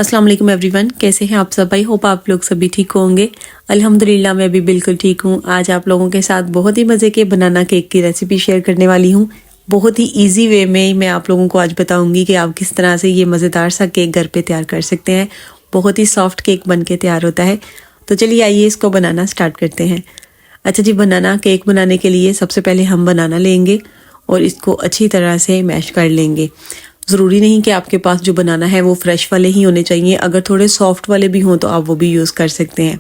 अस्सलाम वालेकुम एवरीवन, कैसे हैं आप सब? आई होप आप लोग सभी ठीक होंगे। अल्हम्दुलिल्लाह मैं भी बिल्कुल ठीक हूँ। आज आप लोगों के साथ बहुत ही मज़े के बनाना केक की रेसिपी शेयर करने वाली हूँ। बहुत ही इजी वे में मैं आप लोगों को आज बताऊंगी कि आप किस तरह से ये मज़ेदार सा केक घर पे तैयार कर सकते हैं। बहुत ही सॉफ्ट केक बन के तैयार होता है। तो चलिए आइए इसको बनाना स्टार्ट करते हैं। अच्छा जी, बनाना केक बनाने के लिए सबसे पहले हम बनाना लेंगे और इसको अच्छी तरह से मैश कर लेंगे। ज़रूरी नहीं कि आपके पास जो बनाना है वो फ्रेश वाले ही होने चाहिए, अगर थोड़े सॉफ्ट वाले भी हों तो आप वो भी यूज़ कर सकते हैं।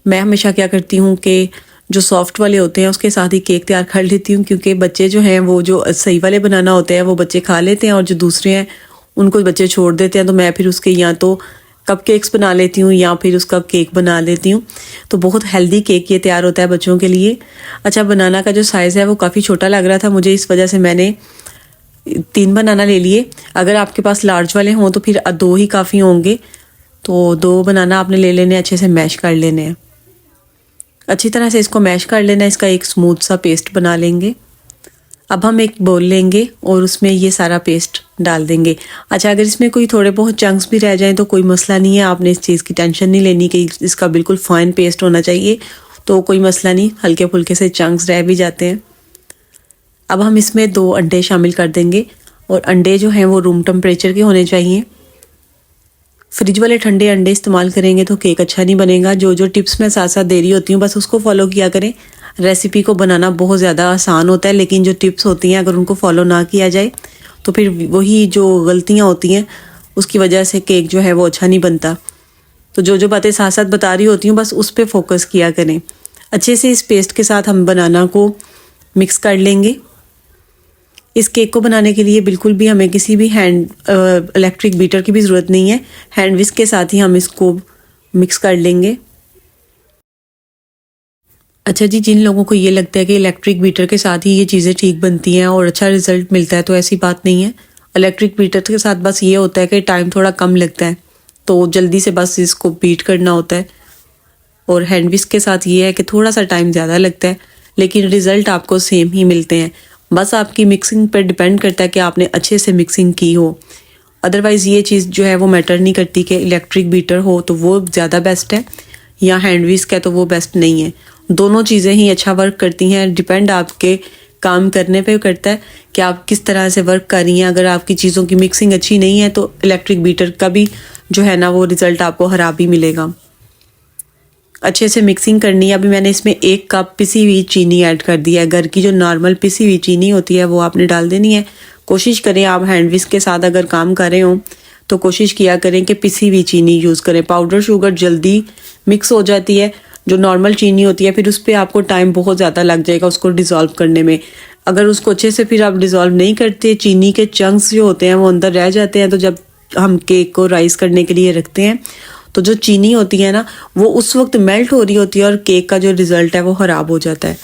मैं हमेशा क्या करती हूँ कि जो सॉफ्ट वाले होते हैं उसके साथ ही केक तैयार कर लेती हूँ, क्योंकि बच्चे जो हैं वो जो सही वाले बनाना होते हैं वो बच्चे खा लेते हैं और जो दूसरे हैं उनको बच्चे छोड़ देते हैं। तो मैं फिर उसके या तो कप केक्स बना लेती हूँ या फिर उसका केक बना लेती हूँ। तो बहुत हेल्दी केक ये तैयार होता है बच्चों के लिए। अच्छा, बनाना का जो साइज़ है वो काफ़ी छोटा लग रहा था मुझे, इस वजह से मैंने 3 बनाना ले लिए। अगर आपके पास लार्ज वाले हों तो फिर 2 ही काफ़ी होंगे। तो 2 बनाना आपने ले लेने, अच्छे से मैश कर लेने हैं। अच्छी तरह से इसको मैश कर लेना है, इसका एक स्मूथ सा पेस्ट बना लेंगे। अब हम एक बोल लेंगे और उसमें ये सारा पेस्ट डाल देंगे। अच्छा, अगर इसमें कोई थोड़े बहुत चंक्स भी रह जाएं तो कोई मसला नहीं है, आपने इस चीज़ की टेंशन नहीं लेनी कि इसका बिल्कुल फाइन पेस्ट होना चाहिए। तो कोई मसला नहीं, हल्के फुल्के से चंक्स रह भी जाते हैं। अब हम इसमें 2 अंडे शामिल कर देंगे और अंडे जो हैं वो रूम टेम्परेचर के होने चाहिए। फ्रिज वाले ठंडे अंडे इस्तेमाल करेंगे तो केक अच्छा नहीं बनेगा। जो टिप्स मैं साथ साथ दे रही होती हूँ बस उसको फॉलो किया करें। रेसिपी को बनाना बहुत ज़्यादा आसान होता है, लेकिन जो टिप्स होती हैं अगर उनको फॉलो ना किया जाए तो फिर वही जो गलतियाँ होती हैं उसकी वजह से केक जो है वो अच्छा नहीं बनता। तो जो बातें साथ साथ बता रही होती हूँ बस उस पर फोकस किया करें। अच्छे से इस पेस्ट के साथ हम बनाना को मिक्स कर लेंगे। इस केक को बनाने के लिए बिल्कुल भी हमें किसी भी इलेक्ट्रिक बीटर की भी ज़रूरत नहीं है। हैंड विस्क के साथ ही हम इसको मिक्स कर लेंगे। अच्छा जी, जिन लोगों को ये लगता है कि इलेक्ट्रिक बीटर के साथ ही ये चीज़ें ठीक बनती हैं और अच्छा रिजल्ट मिलता है, तो ऐसी बात नहीं है। इलेक्ट्रिक बीटर के साथ बस ये होता है कि टाइम थोड़ा कम लगता है, तो जल्दी से बस इसको बीट करना होता है। और हैंड विस्क के साथ ये है कि थोड़ा सा टाइम ज़्यादा लगता है, लेकिन रिज़ल्ट आपको सेम ही मिलते हैं। बस आपकी मिक्सिंग पर डिपेंड करता है कि आपने अच्छे से मिक्सिंग की हो। अदरवाइज़ ये चीज़ जो है वो मैटर नहीं करती कि इलेक्ट्रिक बीटर हो तो वो ज़्यादा बेस्ट है या हैंड विस्क है तो वो बेस्ट नहीं है। दोनों चीज़ें ही अच्छा वर्क करती हैं, डिपेंड आपके काम करने पे करता है कि आप किस तरह से वर्क कर रही हैं। अगर आपकी चीज़ों की मिक्सिंग अच्छी नहीं है तो इलेक्ट्रिक बीटर का भी जो है ना वो रिज़ल्ट आपको ख़राब ही मिलेगा। अच्छे से मिक्सिंग करनी है। अभी मैंने इसमें 1 कप पिसी हुई चीनी ऐड कर दी है। घर की जो नॉर्मल पिसी हुई चीनी होती है वो आपने डाल देनी है। कोशिश करें आप हैंड विस्क के साथ अगर काम कर रहे हो तो कोशिश किया करें कि पिसी हुई चीनी यूज़ करें। पाउडर शुगर जल्दी मिक्स हो जाती है, जो नॉर्मल चीनी होती है फिर उस पर आपको टाइम बहुत ज़्यादा लग जाएगा उसको डिज़ोल्व करने में। अगर उसको अच्छे से फिर आप डिज़ोल्व नहीं करते, चीनी के चंक्स जो होते हैं वो अंदर रह जाते हैं। तो जब हम केक को राइस करने के लिए रखते हैं तो जो चीनी होती है ना वो उस वक्त मेल्ट हो रही होती है और केक का जो रिज़ल्ट है वो ख़राब हो जाता है।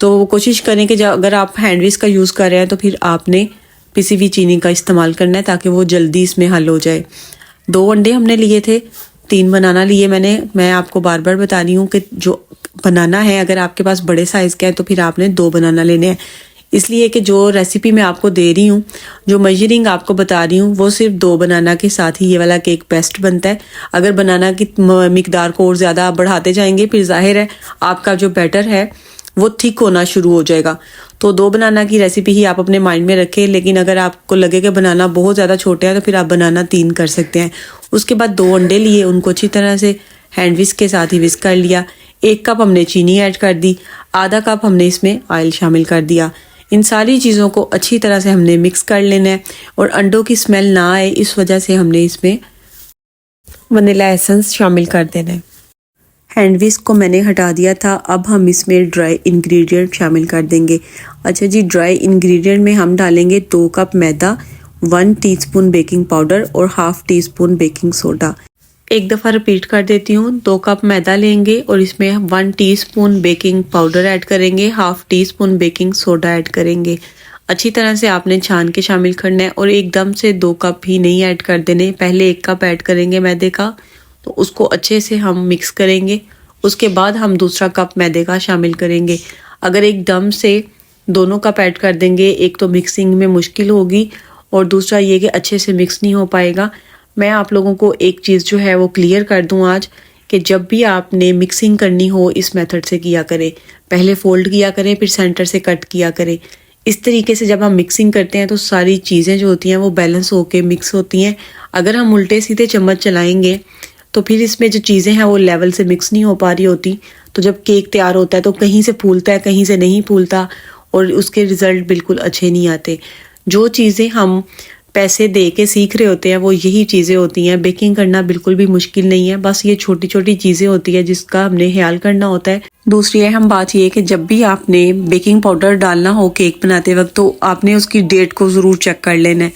तो कोशिश करें कि जब अगर आप हैंड विस्क का यूज़ कर रहे हैं तो फिर आपने पिसी हुई चीनी का इस्तेमाल करना है ताकि वो जल्दी इसमें हल हो जाए। 2 अंडे हमने लिए थे, 3 बनाना लिए मैं आपको बार बार बता रही हूँ कि जो बनाना है अगर आपके पास बड़े साइज़ का है तो फिर आपने 2 बनाना लेने हैं। इसलिए कि जो रेसिपी मैं आपको दे रही हूँ, जो मेजरिंग आपको बता रही हूँ वो सिर्फ 2 बनाना के साथ ही ये वाला केक बेस्ट बनता है। अगर बनाना की मिकदार को और ज़्यादा बढ़ाते जाएंगे फिर जाहिर है आपका जो बैटर है वो थिक होना शुरू हो जाएगा। तो 2 बनाना की रेसिपी ही आप अपने माइंड में रखें, लेकिन अगर आपको लगे कि बनाना बहुत ज़्यादा छोटे हैं तो फिर आप बनाना 3 कर सकते हैं। उसके बाद 2 अंडे लिए, उनको अच्छी तरह से हैंड विस्क के साथ ही विस्क कर लिया। 1 कप हमने चीनी ऐड कर दी, आधा कप हमने इसमें ऑयल शामिल कर दिया। इन सारी चीज़ों को अच्छी तरह से हमने मिक्स कर लेना है और अंडों की स्मेल ना आए इस वजह से हमने इसमें वनीला एसेंस शामिल कर देना है। हैंड विस्क को मैंने हटा दिया था। अब हम इसमें ड्राई इंग्रेडिएंट शामिल कर देंगे। अच्छा जी, ड्राई इंग्रेडिएंट में हम डालेंगे 2 कप मैदा, 1 टीस्पून बेकिंग पाउडर और हाफ टी-स्पून बेकिंग सोडा। एक दफ़ा रिपीट कर देती हूँ, 2 कप मैदा लेंगे और इसमें 1 टीस्पून बेकिंग पाउडर ऐड करेंगे, half T-spoon baking soda add करेंगे। अच्छी तरह से आपने छान के शामिल करना है और एकदम से 2 कप ही नहीं ऐड कर देने। पहले 1 कप ऐड करेंगे मैदे का, तो उसको अच्छे से हम मिक्स करेंगे। उसके बाद हम दूसरा कप मैदे का शामिल करेंगे। अगर एकदम से दोनों कप ऐड कर देंगे, एक तो मिक्सिंग में मुश्किल होगी और दूसरा ये कि अच्छे से मिक्स नहीं हो पाएगा। मैं आप लोगों को एक चीज़ जो है वो क्लियर कर दूं आज कि जब भी आपने मिक्सिंग करनी हो इस मेथड से किया करें। पहले फोल्ड किया करें, फिर सेंटर से कट किया करें। इस तरीके से जब हम मिक्सिंग करते हैं तो सारी चीज़ें जो होती हैं वो बैलेंस होके मिक्स होती हैं। अगर हम उल्टे सीधे चम्मच चलाएंगे तो फिर इसमें जो चीज़ें हैं वो लेवल से मिक्स नहीं हो पा रही होती। तो जब केक तैयार होता है तो कहीं से फूलता है, कहीं से नहीं फूलता और उसके रिज़ल्ट बिल्कुल अच्छे नहीं आते। जो चीज़ें हम पैसे दे के सीख रहे होते हैं वो यही चीज़ें होती हैं। बेकिंग करना बिल्कुल भी मुश्किल नहीं है, बस ये छोटी छोटी चीज़ें होती है जिसका हमने ख्याल करना होता है। दूसरी अहम बात ये कि जब भी आपने बेकिंग पाउडर डालना हो केक बनाते वक्त तो आपने उसकी डेट को ज़रूर चेक कर लेना है।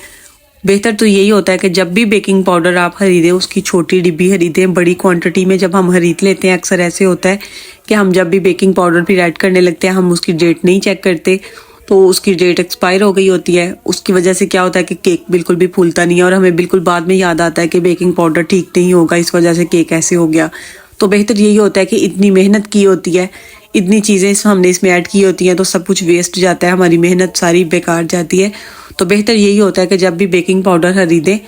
बेहतर तो यही होता है कि जब भी बेकिंग पाउडर आप खरीदें उसकी छोटी डिब्बी खरीदें। बड़ी क्वांटिटी में जब हम खरीद लेते हैं अक्सर ऐसे होता है कि हम जब भी बेकिंग पाउडर फिर ऐड करने लगते हैं हम उसकी डेट नहीं चेक करते, तो उसकी डेट एक्सपायर हो गई होती है। उसकी वजह से क्या होता है कि केक बिल्कुल भी फूलता नहीं है और हमें बिल्कुल बाद में याद आता है कि बेकिंग पाउडर ठीक नहीं होगा, इस वजह से केक ऐसे हो गया। तो बेहतर यही होता है कि इतनी मेहनत की होती है, इतनी चीज़ें हमने इसमें ऐड की होती हैं तो सब कुछ वेस्ट जाता है, हमारी मेहनत सारी बेकार जाती है। तो बेहतर यही होता है कि जब भी बेकिंग पाउडर खरीदें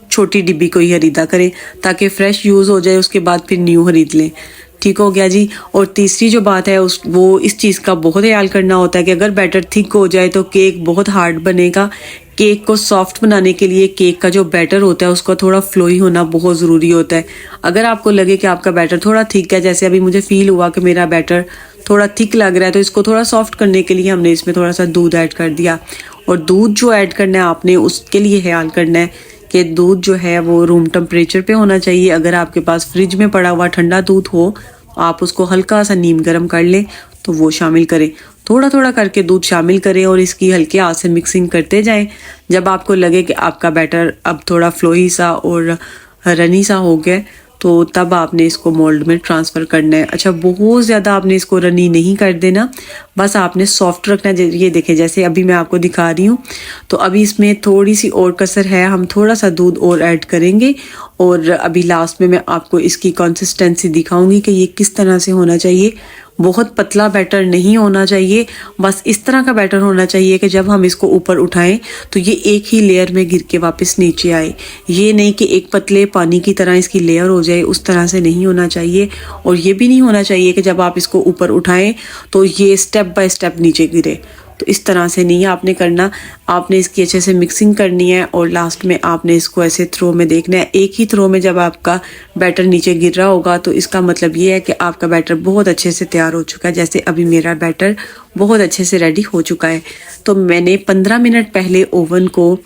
छोटी डिब्बी को ही खरीदा करें ताकि फ्रेश यूज़ हो जाए, उसके बाद फिर न्यू खरीद लें। ठीक हो गया जी। और तीसरी जो बात है वो इस चीज़ का बहुत ख्याल करना होता है कि अगर बैटर थिक हो जाए तो केक बहुत हार्ड बनेगा। केक को सॉफ्ट बनाने के लिए केक का जो बैटर होता है उसका थोड़ा फ्लोई होना बहुत ज़रूरी होता है। अगर आपको लगे कि आपका बैटर थोड़ा थिक है, जैसे अभी मुझे फील हुआ कि मेरा बैटर थोड़ा थिक लग रहा है, तो इसको थोड़ा सॉफ्ट करने के लिए हमने इसमें थोड़ा सा दूध ऐड कर दिया। और दूध जो ऐड करना है आपने उसके लिए ख्याल करना है कि दूध जो है वो रूम टेम्परेचर पे होना चाहिए। अगर आपके पास फ्रिज में पड़ा हुआ ठंडा दूध हो आप उसको हल्का सा नीम गर्म कर लें तो वो शामिल करें। थोड़ा थोड़ा करके दूध शामिल करें और इसकी हल्के हाथ से मिक्सिंग करते जाएं। जब आपको लगे कि आपका बैटर अब थोड़ा फ्लोई सा और रनी सा हो गया तो तब आपने इसको मोल्ड में ट्रांसफ़र करना है। अच्छा, बहुत ज़्यादा आपने इसको रनी नहीं कर देना, बस आपने सॉफ्ट रखना है। ये देखें जैसे अभी मैं आपको दिखा रही हूँ, तो अभी इसमें थोड़ी सी और कसर है, हम थोड़ा सा दूध और ऐड करेंगे और अभी लास्ट में मैं आपको इसकी कंसिस्टेंसी दिखाऊंगी कि ये किस तरह से होना चाहिए। बहुत पतला बैटर नहीं होना चाहिए, बस इस तरह का बैटर होना चाहिए कि जब हम इसको ऊपर उठाएं तो ये एक ही लेयर में गिर के वापस नीचे आए। ये नहीं कि एक पतले पानी की तरह इसकी लेयर हो जाए, उस तरह से नहीं होना चाहिए। और ये भी नहीं होना चाहिए कि जब आप इसको ऊपर उठाएं तो ये स्टेप बाय स्टेप नीचे गिरे। तो इस तरह से नहीं आपने करना, आपने इसकी अच्छे से मिक्सिंग करनी है और लास्ट में आपने इसको ऐसे थ्रो में देखना है। एक ही थ्रो में जब आपका बैटर नीचे गिर रहा होगा तो इसका मतलब ये है कि आपका बैटर बहुत अच्छे से तैयार हो चुका है। जैसे अभी मेरा बैटर बहुत अच्छे से रेडी हो चुका है। तो मैंने 15 मिनट पहले ओवन को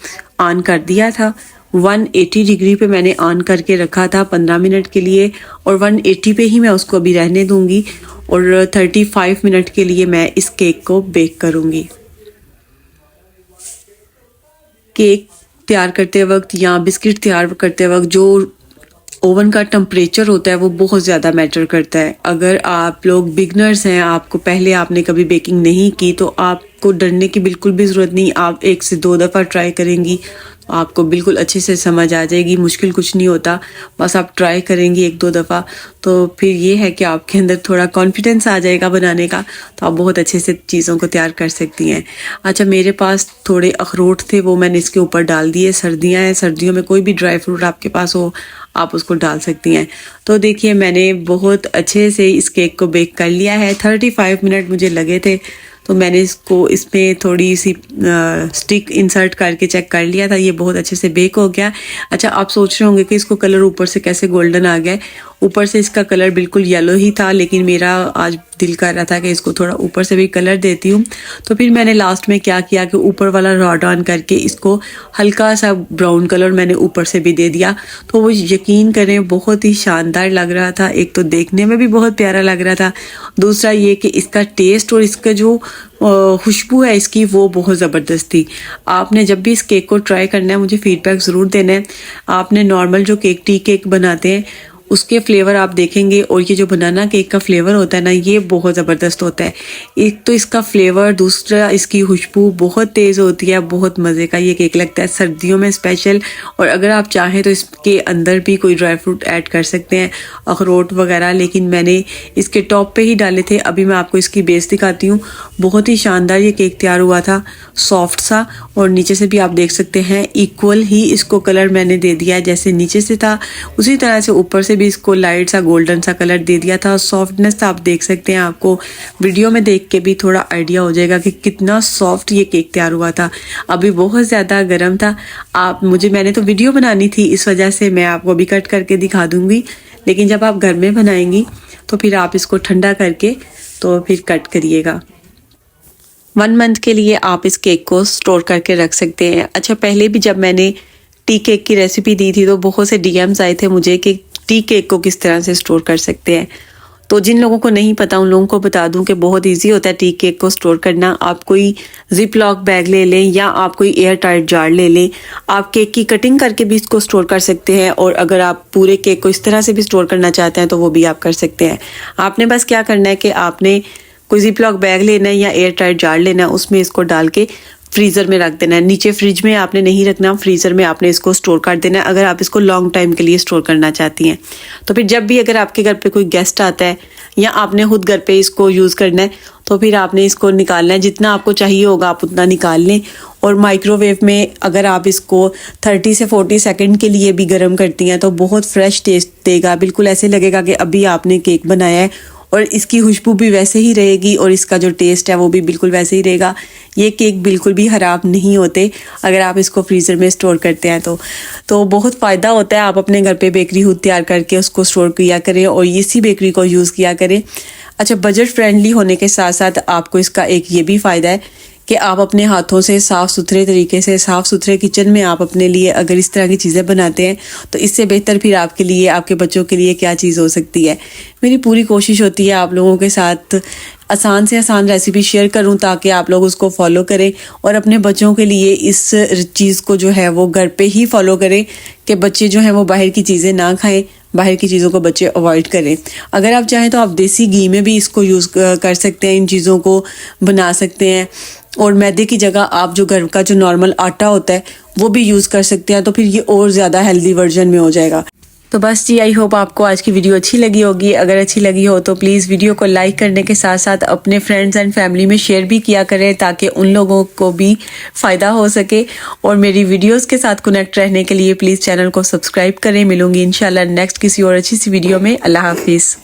ऑन कर दिया था। 180 डिग्री पे मैंने ऑन करके रखा था 15 मिनट के लिए और 180 पे ही मैं उसको अभी रहने दूंगी और 35 मिनट के लिए मैं इस केक को बेक करूंगी। केक तैयार करते वक्त या बिस्किट तैयार करते वक्त जो ओवन का टेम्परेचर होता है वो बहुत ज़्यादा मैटर करता है। अगर आप लोग बिगनर्स हैं, आपको पहले आपने कभी बेकिंग नहीं की, तो आपको डरने की बिल्कुल भी ज़रूरत नहीं। आप 1 से 2 दफ़ा ट्राई करेंगी आपको बिल्कुल अच्छे से समझ आ जाएगी। मुश्किल कुछ नहीं होता, बस आप ट्राई करेंगी 1-2 दफ़ा तो फिर ये है कि आपके अंदर थोड़ा कॉन्फिडेंस आ जाएगा बनाने का, तो आप बहुत अच्छे से चीज़ों को तैयार कर सकती हैं। अच्छा, मेरे पास थोड़े अखरोट थे, वो मैंने इसके ऊपर डाल दिए। सर्दियाँ हैं, सर्दियों में कोई भी ड्राई फ्रूट आपके पास हो आप उसको डाल सकती हैं। तो देखिए मैंने बहुत अच्छे से इस केक को बेक कर लिया है। 35 मिनट मुझे लगे थे, तो मैंने इसको इसमें थोड़ी सी स्टिक इंसर्ट करके चेक कर लिया था, ये बहुत अच्छे से बेक हो गया। अच्छा, आप सोच रहे होंगे कि इसको कलर ऊपर से कैसे गोल्डन आ गया है। ऊपर से इसका कलर बिल्कुल येलो ही था, लेकिन मेरा आज दिल कर रहा था कि इसको थोड़ा ऊपर से भी कलर देती हूँ। तो फिर मैंने लास्ट में क्या किया कि ऊपर वाला रॉड ऑन करके इसको हल्का सा ब्राउन कलर मैंने ऊपर से भी दे दिया। तो वो यकीन करें बहुत ही शानदार लग रहा था। एक तो देखने में भी बहुत प्यारा लग रहा था, दूसरा ये कि इसका टेस्ट और इसका जो खुशबू है इसकी वो बहुत ज़बरदस्त थी। आपने जब भी इस केक को ट्राई करना है मुझे फीडबैक ज़रूर देना है। आपने नॉर्मल जो केक टी केक बनाते हैं उसके फ्लेवर आप देखेंगे। और ये जो बनाना केक का फ्लेवर होता है ना, ये बहुत ज़बरदस्त होता है। एक तो इसका फ्लेवर, दूसरा इसकी खुशबू बहुत तेज़ होती है। बहुत मज़े का ये केक लगता है सर्दियों में स्पेशल। और अगर आप चाहें तो इसके अंदर भी कोई ड्राई फ्रूट ऐड कर सकते हैं, अखरोट वगैरह, लेकिन मैंने इसके टॉप पे ही डाले थे। अभी मैं आपको इसकी बेस दिखाती हूँ। बहुत ही शानदार ये केक तैयार हुआ था, सॉफ्ट सा। और नीचे से भी आप देख सकते हैं इक्वल ही इसको कलर मैंने दे दिया है। जैसे नीचे से था उसी तरह से ऊपर से भी इसको लाइट सा गोल्डन सा कलर दे दिया था। सॉफ्टनेस आप देख सकते हैं, आपको वीडियो में देख के भी थोड़ा आइडिया हो जाएगा कि कितना सॉफ्ट ये केक तैयार हुआ था। अभी बहुत ज़्यादा गर्म था। मैंने तो वीडियो बनानी थी, इस वजह से मैं आपको अभी कट करके दिखा दूंगी। लेकिन जब आप घर में बनाएंगी तो फिर आप इसको ठंडा करके तो फिर कट करिएगा। 1 मंथ के लिए आप इस केक को स्टोर करके रख सकते हैं। अच्छा, पहले भी जब मैंने टी केक की रेसिपी दी थी तो बहुत से डीएम्स आए थे मुझे कि टी केक को किस तरह से स्टोर कर सकते हैं। तो जिन लोगों को नहीं पता उन लोगों को बता दूं कि बहुत इजी होता है टी केक को स्टोर करना। आप कोई जिप लॉक बैग ले लें या आप कोई एयर टाइट जार ले लें। आप केक की कटिंग करके भी इसको स्टोर कर सकते हैं, और अगर आप पूरे केक को इस तरह से भी स्टोर करना चाहते हैं तो वो भी आप कर सकते हैं। आपने बस क्या करना है कि आपने कोई जिप लॉक बैग लेना है या एयर टाइट जार लेना है, उसमें इसको डाल के फ्रीज़र में रख देना है। नीचे फ्रिज में आपने नहीं रखना, फ्रीज़र में आपने इसको स्टोर कर देना है अगर आप इसको लॉन्ग टाइम के लिए स्टोर करना चाहती हैं। तो फिर जब भी अगर आपके घर पे कोई गेस्ट आता है या आपने खुद घर पे इसको यूज़ करना है तो फिर आपने इसको निकालना है। जितना आपको चाहिए होगा आप उतना निकाल लें। और माइक्रोवेव में अगर आप इसको 30 से 40 सेकंड के लिए भी गर्म करती हैं तो बहुत फ्रेश टेस्ट देगा। बिल्कुल ऐसे लगेगा कि अभी आपने केक बनाया है, और इसकी खुशबू भी वैसे ही रहेगी और इसका जो टेस्ट है वो भी बिल्कुल वैसे ही रहेगा। ये केक बिल्कुल भी ख़राब नहीं होते अगर आप इसको फ्रीज़र में स्टोर करते हैं तो बहुत फ़ायदा होता है। आप अपने घर पे बेकरी खुद तैयार करके उसको स्टोर किया करें और इसी बेकरी को यूज़ किया करें। अच्छा, बजट फ्रेंडली होने के साथ साथ आपको इसका एक ये भी फ़ायदा है कि आप अपने हाथों से साफ़ सुथरे तरीके से, साफ़ सुथरे किचन में आप अपने लिए अगर इस तरह की चीज़ें बनाते हैं तो इससे बेहतर फिर आपके लिए, आपके बच्चों के लिए क्या चीज़ हो सकती है। मेरी पूरी कोशिश होती है आप लोगों के साथ आसान से आसान रेसिपी शेयर करूं ताकि आप लोग उसको फॉलो करें और अपने बच्चों के लिए इस चीज़ को जो है वो घर पे ही फॉलो करें कि बच्चे जो हैं वो बाहर की चीज़ें ना खाएं, बाहर की चीज़ों को बच्चे अवॉइड करें। अगर आप चाहें तो आप देसी घी में भी इसको यूज़ कर सकते हैं, इन चीज़ों को बना सकते हैं। और मैदे की जगह आप जो घर का जो नॉर्मल आटा होता है वो भी यूज़ कर सकते हैं, तो फिर ये और ज़्यादा हेल्दी वर्जन में हो जाएगा। तो बस जी, आई होप आपको आज की वीडियो अच्छी लगी होगी। अगर अच्छी लगी हो तो प्लीज़ वीडियो को लाइक करने के साथ साथ अपने फ्रेंड्स एंड फैमिली में शेयर भी किया करें ताकि उन लोगों को भी फ़ायदा हो सके। और मेरी वीडियोस के साथ कनेक्ट रहने के लिए प्लीज़ चैनल को सब्सक्राइब करें। मिलूंगी इंशाल्लाह नेक्स्ट किसी और अच्छी सी वीडियो में। अल्लाह हाफिज़।